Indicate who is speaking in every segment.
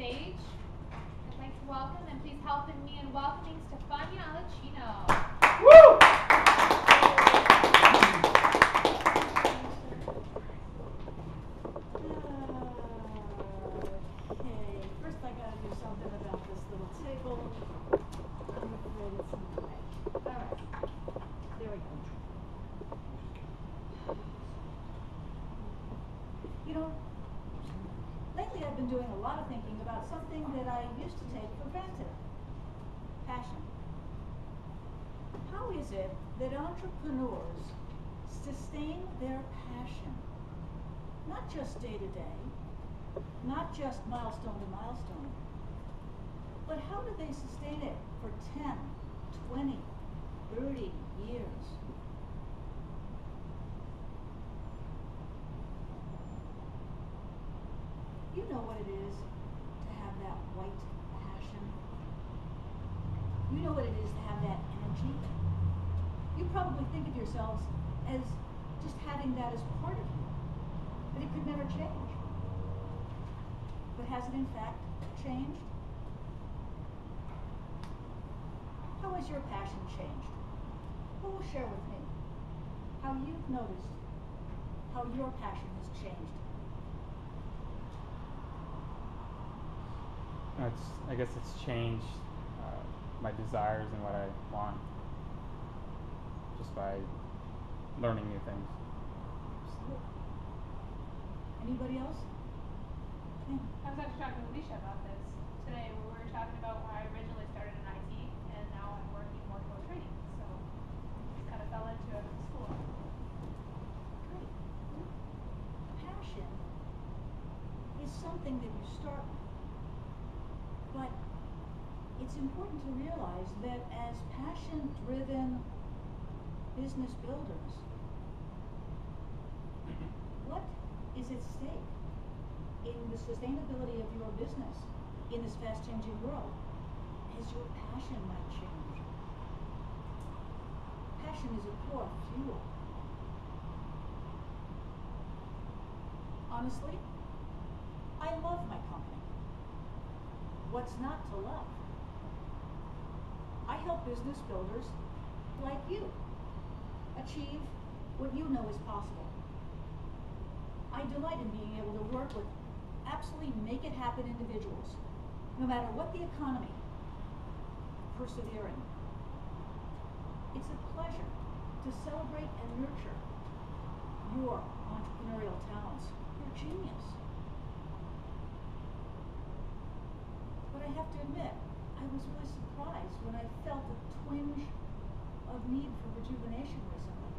Speaker 1: stage. I'd like to welcome, and please help me in welcoming Stefania Alicino.
Speaker 2: Woo!
Speaker 3: Okay, first I gotta do something about this little table. I'm afraid it's in the way. Alright, there we go. You know, lately I've been doing a lot of thinking about something that I used to take for granted. Passion. How is it that entrepreneurs sustain their passion? Not just day to day, not just milestone to milestone, but how do they sustain it for 10, 20, 30 years? You know what it is to have that white passion. You know what it is to have that energy. You probably think of yourselves as just having that as part of you, but it could never change. But has it in fact changed? How has your passion changed? Who will share with me how you've noticed how your passion has changed?
Speaker 2: I guess it's changed my desires and what I want just by learning new things.
Speaker 3: Absolutely. Anybody else? Yeah.
Speaker 1: I was actually talking to Alicia about this today. We were talking about when I originally started in IT, and now I'm working more toward trading. So it kind of fell into it in school.
Speaker 3: Great. Passion is something that you start with. But it's important to realize that as passion-driven business builders, what is at stake in the sustainability of your business in this fast-changing world as your passion might change? Passion is a core fuel. Honestly, I love my company. What's not to love? I help business builders like you achieve what you know is possible. I delight in being able to work with absolutely make it happen individuals, no matter what the economy, persevering. It's a pleasure to celebrate and nurture your entrepreneurial talents, your genius. But I have to admit, I was really surprised when I felt a twinge of need for rejuvenation recently.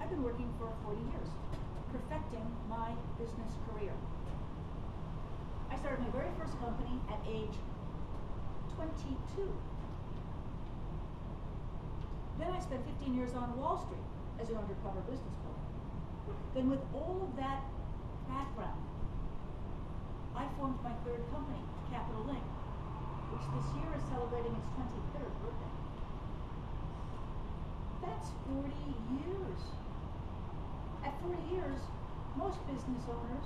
Speaker 3: I've been working for 40 years, perfecting my business career. I started my very first company at age 22. Then I spent 15 years on Wall Street as an undercover business builder. Then with all of that background, I formed my third company, Capital Link, which this year is celebrating its 23rd birthday. That's 40 years. At 40 years, most business owners,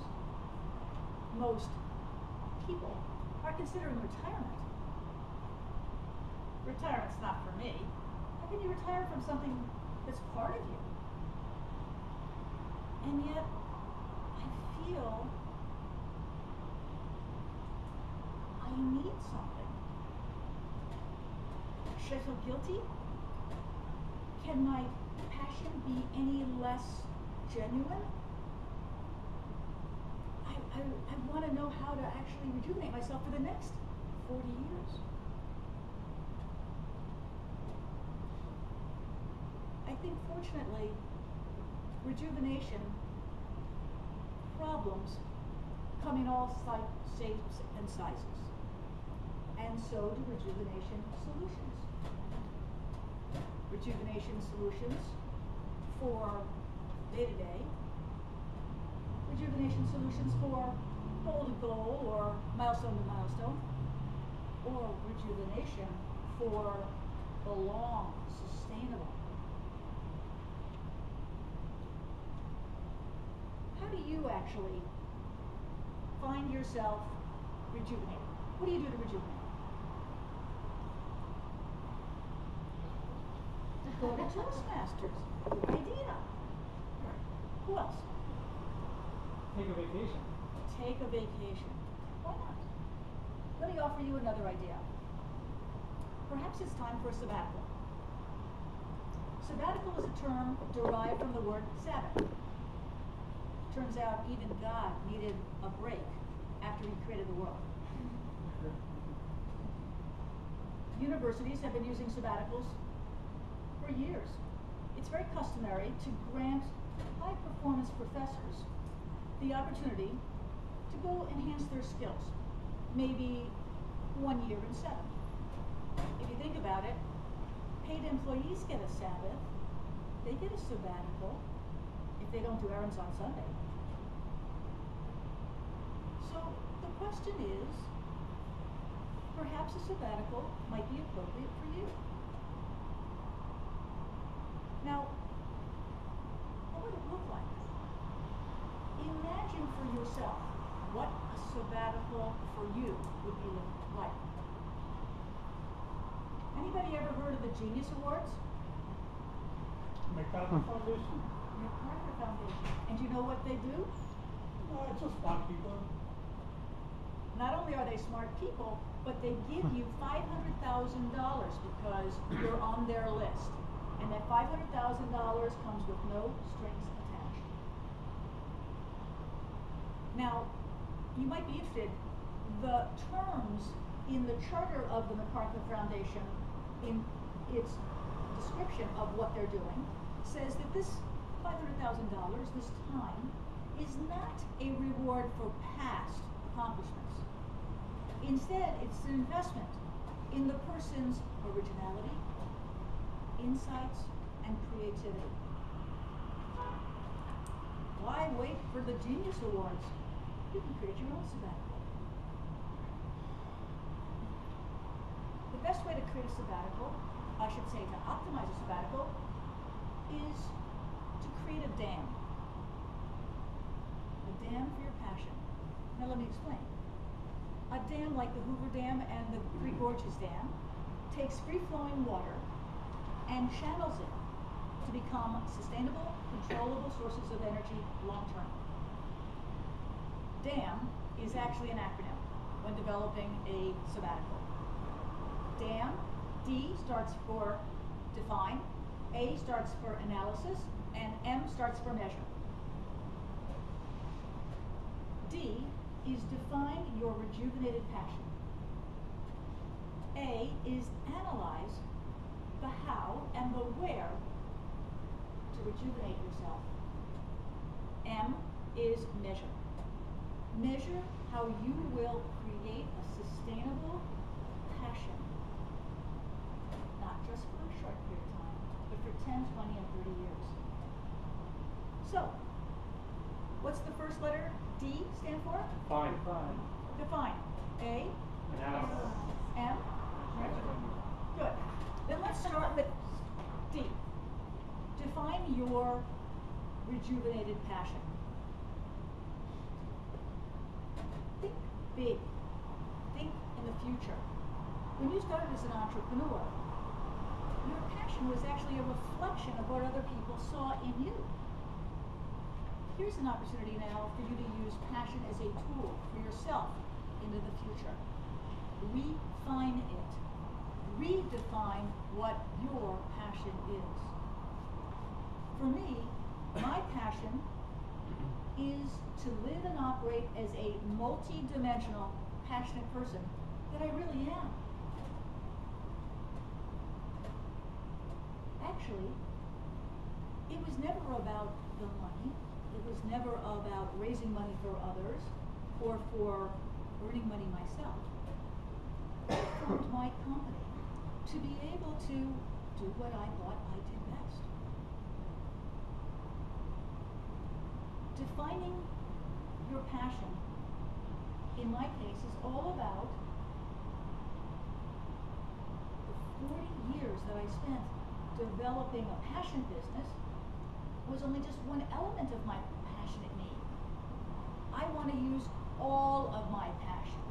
Speaker 3: most people, are considering retirement. Retirement's not for me. How can you retire from something that's part of you? And yet, I feel I need something. Should I feel guilty? Can my passion be any less genuine? I want to know how to actually rejuvenate myself for the next 40 years. I think fortunately, rejuvenation problems come in all shapes and sizes. And so do rejuvenation solutions. Rejuvenation solutions for day-to-day, rejuvenation solutions for goal-to-goal or milestone-to-milestone, or rejuvenation for the long, sustainable. how do you actually find yourself rejuvenated? What do you do to rejuvenate? Go to Toastmasters. Good idea. Who else?
Speaker 4: Take a vacation.
Speaker 3: Take a vacation. Why not? Let me offer you another idea. Perhaps it's time for a sabbatical. Sabbatical is a term derived from the word Sabbath. Turns out even God needed a break after he created the world. Universities have been using sabbaticals for years. It's very customary to grant high-performance professors the opportunity to go enhance their skills, maybe 1 year in 7. If you think about it, paid employees get a Sabbath, they get a sabbatical if they don't do errands on Sunday. So the question is, perhaps a sabbatical might be appropriate for you. Now, what would it look like? Imagine for yourself what a sabbatical for you would be like. Anybody ever heard of the Genius Awards?
Speaker 4: MacArthur Foundation.
Speaker 3: MacArthur Foundation. And you know what they do?
Speaker 4: It's just smart people.
Speaker 3: Not only are they smart people, but they give you $500,000 because you're on their list. And that $500,000 comes with no strings attached. Now, you might be interested, the terms in the charter of the MacArthur Foundation, in its description of what they're doing, says that this $500,000, this time, is not a reward for past accomplishments. Instead, it's an investment in the person's originality, insights, and creativity. Why wait for the Genius Awards? You can create your own sabbatical. The best way to create a sabbatical, I should say to optimize a sabbatical, is to create a dam. A dam for your passion. Now let me explain. A dam like the Hoover Dam and the Three Gorges Dam takes free-flowing water and channels it to become sustainable, controllable sources of energy long-term. DAM is actually an acronym when developing a sabbatical. DAM, D starts for define, A starts for analysis, and M starts for measure. D is define your rejuvenated passion. A is analyze the how and the where to rejuvenate yourself. M is measure. Measure how you will create a sustainable passion, not just for a short period of time, but for 10, 20, and 30 years. So, what's the first letter D stand for?
Speaker 2: Fine.
Speaker 3: Define. A.
Speaker 2: Analysis.
Speaker 3: M. Good. Then let's start with D. Define your rejuvenated passion. Think big. Think in the future. When you started as an entrepreneur, your passion was actually a reflection of what other people saw in you. Here's an opportunity now for you to use passion as a tool for yourself into the future. Refine it. Redefine what your passion is. For me, my passion is to live and operate as a multi-dimensional, passionate person that I really am. Actually, it was never about the money. It was never about raising money for others or for earning money myself. I formed my company to be able to do what I thought I did best. Defining your passion, in my case, is all about the 40 years that I spent developing a passion business was only just one element of my passionate me. going to use all of my passion,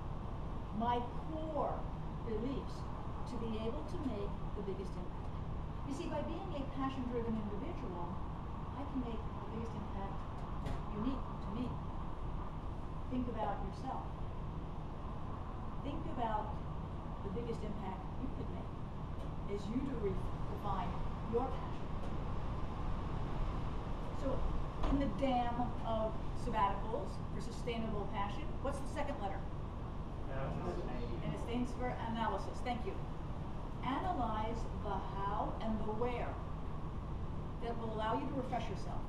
Speaker 3: my core beliefs, to be able to make the biggest impact. You see, by being a passion-driven individual, I can make the biggest impact unique to me. Think about yourself. Think about the biggest impact you could make as you define your passion. So, in the dam of sabbaticals for sustainable passion, what's the second letter? And it stands for analysis. Thank you. Analyze the how and the where that will allow you to refresh yourself.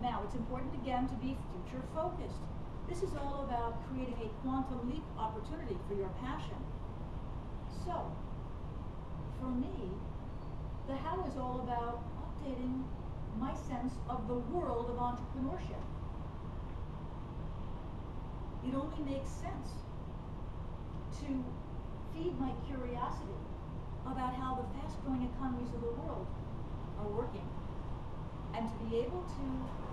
Speaker 3: Now, it's important again to be future focused. This is all about creating a quantum leap opportunity for your passion. So, for me, the how is all about updating my sense of the world of entrepreneurship. It only makes sense to feed my curiosity about how the fast-growing economies of the world are working, and to be able to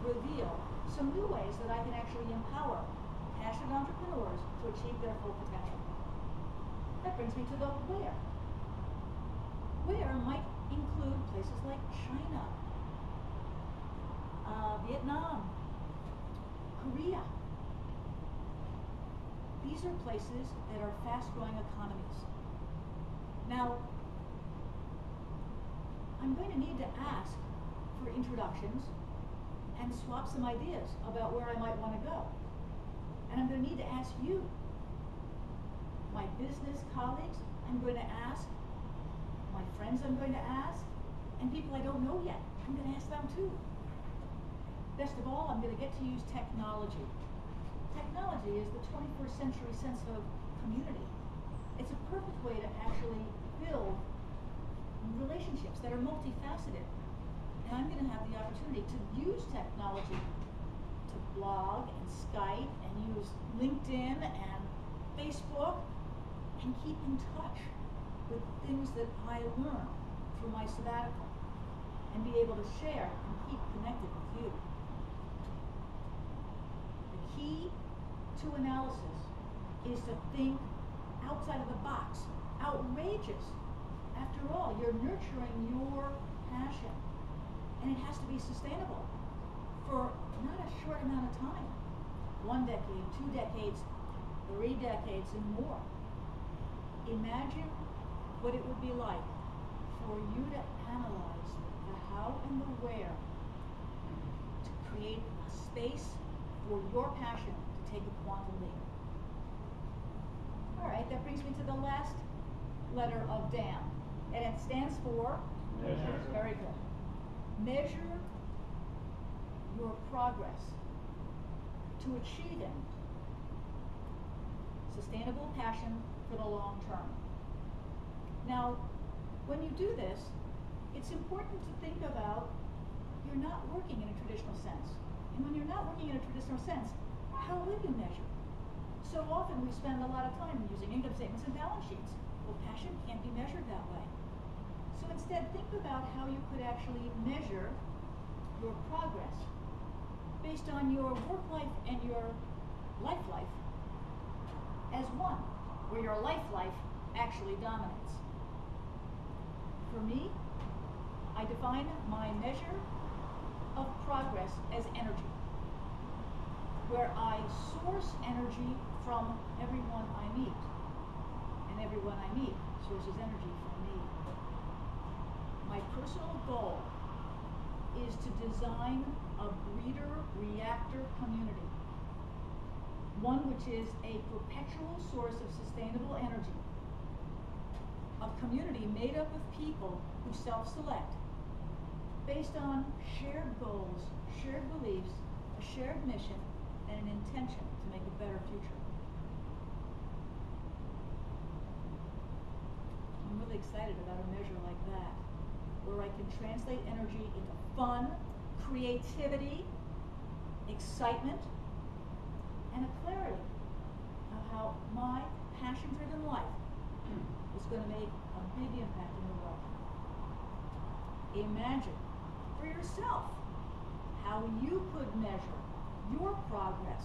Speaker 3: reveal some new ways that I can actually empower passionate entrepreneurs to achieve their full potential. That brings me to the where. Where might include places like China, Vietnam, Korea. These are places that are fast-growing economies. Now, I'm going to need to ask for introductions and swap some ideas about where I might want to go. And I'm going to need to ask you, my business colleagues, I'm going to ask, my friends I'm going to ask, and people I don't know yet, I'm going to ask them too. Best of all, I'm going to get to use technology. Technology is the 21st century sense of community. It's a perfect way to actually build relationships that are multifaceted. And I'm going to have the opportunity to use technology to blog and Skype and use LinkedIn and Facebook and keep in touch with things that I learn through my sabbatical and be able to share and keep connected with you. The key to analysis is to think outside of the box. Outrageous. After all, you're nurturing your passion, and it has to be sustainable for not a short amount of time. 1 decade, 2 decades, 3 decades, and more. Imagine what it would be like for you to analyze the how and the where to create a space for your passion to take a quantum leap. All right, that brings me to the last letter of DAM, and it stands for
Speaker 2: Measure.
Speaker 3: Very good. Measure your progress to achieving sustainable passion for the long term. Now, when you do this, it's important to think about you're not working in a traditional sense. And when you're not working in a traditional sense, how will you measure? So often we spend a lot of time using income statements and balance sheets. Well, passion can't be measured that way. So instead, think about how you could actually measure your progress based on your work life and your life as one, where your life actually dominates. For me, I define my measure of progress as energy, where I source energy from everyone I meet, and everyone I meet sources energy from me. My personal goal is to design a breeder-reactor community, one which is a perpetual source of sustainable energy, a community made up of people who self-select based on shared goals, shared beliefs, a shared mission, and an intention to make a better future. I'm really excited about a measure like that, where I can translate energy into fun, creativity, excitement, and a clarity of how my passion-driven life is going to make a big impact in the world. Imagine for yourself how you could measure your progress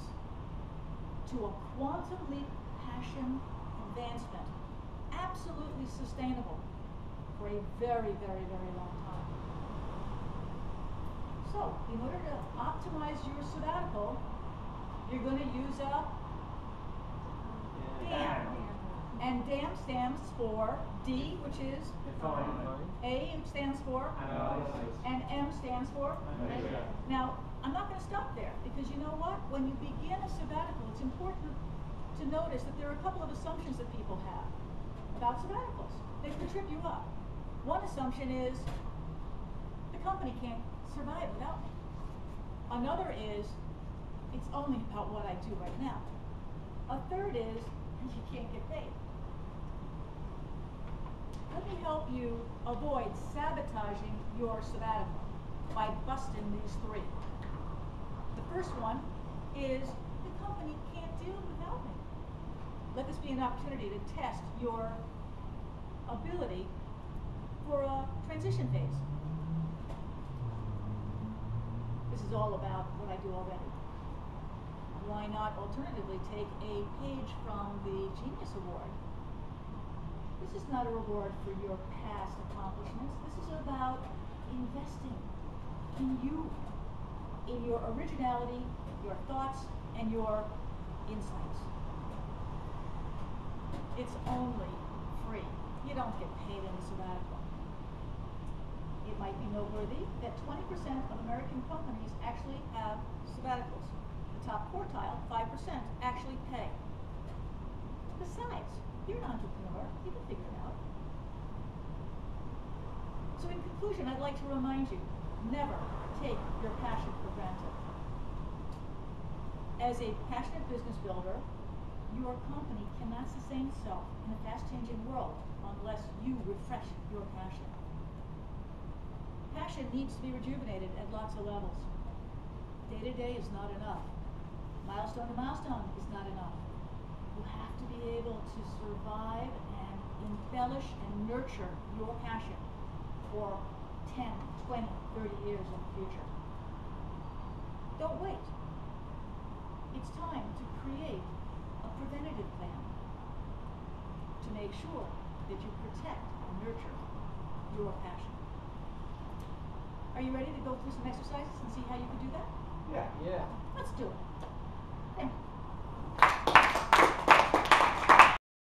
Speaker 3: to a quantum leap passion advancement, absolutely sustainable for a very, very, very long time. So, in order to optimize your sabbatical, you're going to use a DAM. And DAM stands for D, which is A, which stands for and M stands for Now, I'm not going to stop there, because you know what? When you begin a sabbatical, it's important to notice that there are a couple of assumptions that people have about sabbaticals. They can trip you up. One assumption is the company can't survive without me. Another is it's only about what I do right now. A third is you can't get paid. Let me help you avoid sabotaging your sabbatical by busting these three. The first one is the company can't do it without me. Let this be an opportunity to test your ability for a transition phase. This is all about what I do already. Why not alternatively take a page from the Genius Award? This is not a reward for your past accomplishments. This is about investing in you, in your originality, your thoughts, and your insights. It's only free. You don't get paid in a sabbatical. It might be noteworthy that 20% of American companies actually have sabbaticals. The top quartile, 5%, actually pay. Besides, you're an entrepreneur. You can figure it out. So in conclusion, I'd like to remind you, never take your passion for granted. As a passionate business builder, your company cannot sustain itself in a fast-changing world unless you refresh your passion. Passion needs to be rejuvenated at lots of levels. Day to day is not enough. Milestone to milestone is not enough. You have to be able to survive and embellish and nurture your passion for 10, 20, 30 years in the future. Don't wait. It's time to create a preventative plan to make sure that you protect and nurture your passion. Are you ready to go through some exercises and see how you can do that?
Speaker 4: Yeah.
Speaker 5: Yeah.
Speaker 3: Let's do it.